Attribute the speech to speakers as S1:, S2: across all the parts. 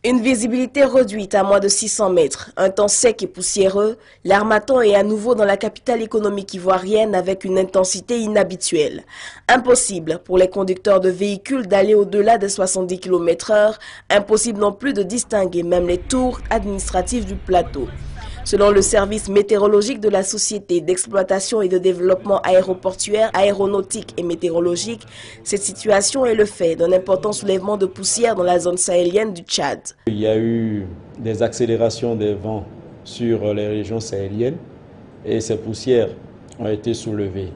S1: Une visibilité réduite à moins de 600 mètres, un temps sec et poussiéreux, l'Harmattan est à nouveau dans la capitale économique ivoirienne avec une intensité inhabituelle. Impossible pour les conducteurs de véhicules d'aller au-delà des 70 km/h, impossible non plus de distinguer même les tours administratives du plateau. Selon le service météorologique de la Société d'exploitation et de développement aéroportuaire, aéronautique et météorologique, cette situation est le fait d'un important soulèvement de poussière dans la zone sahélienne du Tchad.
S2: Il y a eu des accélérations des vents sur les régions sahéliennes et ces poussières ont été soulevées.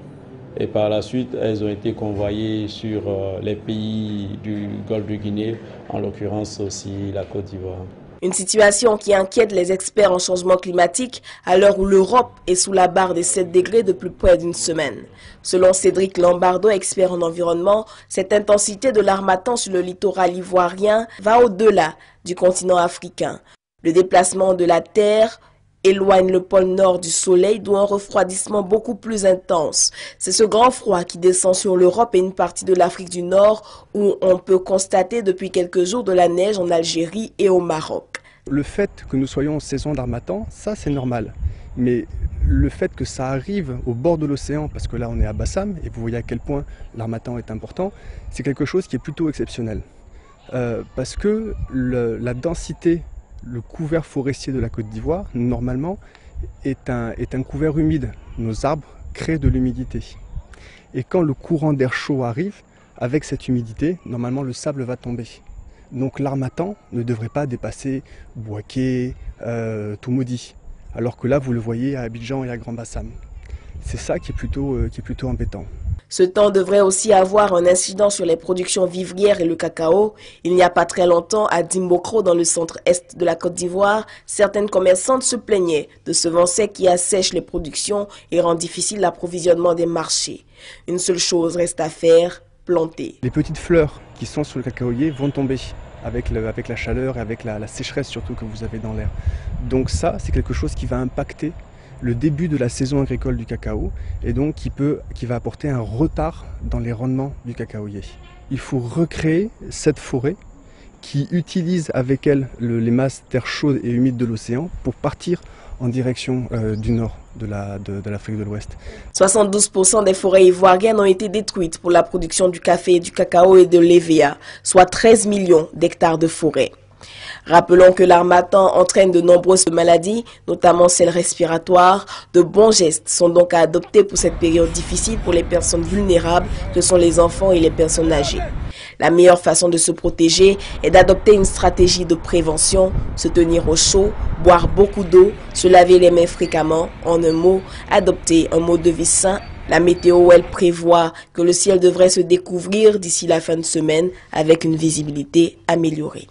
S2: Et par la suite, elles ont été convoyées sur les pays du Golfe de Guinée, en l'occurrence aussi la Côte d'Ivoire.
S1: Une situation qui inquiète les experts en changement climatique à l'heure où l'Europe est sous la barre des 7 degrés depuis près d'une semaine. Selon Cédric Lambardo, expert en environnement, cette intensité de l'Harmattan sur le littoral ivoirien va au-delà du continent africain. Le déplacement de la Terre éloigne le pôle nord du soleil, d'où un refroidissement beaucoup plus intense. C'est ce grand froid qui descend sur l'Europe et une partie de l'Afrique du Nord, où on peut constater depuis quelques jours de la neige en Algérie et au Maroc.
S3: Le fait que nous soyons en saison d'Harmattan, ça c'est normal. Mais le fait que ça arrive au bord de l'océan, parce que là on est à Bassam, et vous voyez à quel point l'Harmattan est important, c'est quelque chose qui est plutôt exceptionnel. Parce que la densité, le couvert forestier de la Côte d'Ivoire, normalement, est un couvert humide. Nos arbres créent de l'humidité. Et quand le courant d'air chaud arrive, avec cette humidité, normalement le sable va tomber. Donc l'Harmattan ne devrait pas dépasser Bouaké, Toumoudi. Alors que là, vous le voyez à Abidjan et à Grand Bassam. C'est ça qui est plutôt embêtant.
S1: Ce temps devrait aussi avoir un incident sur les productions vivrières et le cacao. Il n'y a pas très longtemps, à Dimbokro, dans le centre-est de la Côte d'Ivoire, certaines commerçantes se plaignaient de ce vent sec qui assèche les productions et rend difficile l'approvisionnement des marchés. Une seule chose reste à faire, planter.
S3: Les petites fleurs qui sont sur le cacaoyer vont tomber avec la chaleur et avec la sécheresse surtout que vous avez dans l'air. Donc ça, c'est quelque chose qui va impacter le début de la saison agricole du cacao et donc qui va apporter un retard dans les rendements du cacaoyer. Il faut recréer cette forêt qui utilise avec elle les masses d'air chaude et humide de l'océan pour partir en direction du nord de l'Afrique de l'Ouest.
S1: 72% des forêts ivoiriennes ont été détruites pour la production du café, du cacao et de l'EVA, soit 13 millions d'hectares de forêt. Rappelons que l'Harmattan entraîne de nombreuses maladies, notamment celles respiratoires. De bons gestes sont donc à adopter pour cette période difficile pour les personnes vulnérables que sont les enfants et les personnes âgées. La meilleure façon de se protéger est d'adopter une stratégie de prévention, se tenir au chaud, boire beaucoup d'eau, se laver les mains fréquemment, en un mot, adopter un mode de vie sain. La météo, elle prévoit que le ciel devrait se découvrir d'ici la fin de semaine avec une visibilité améliorée.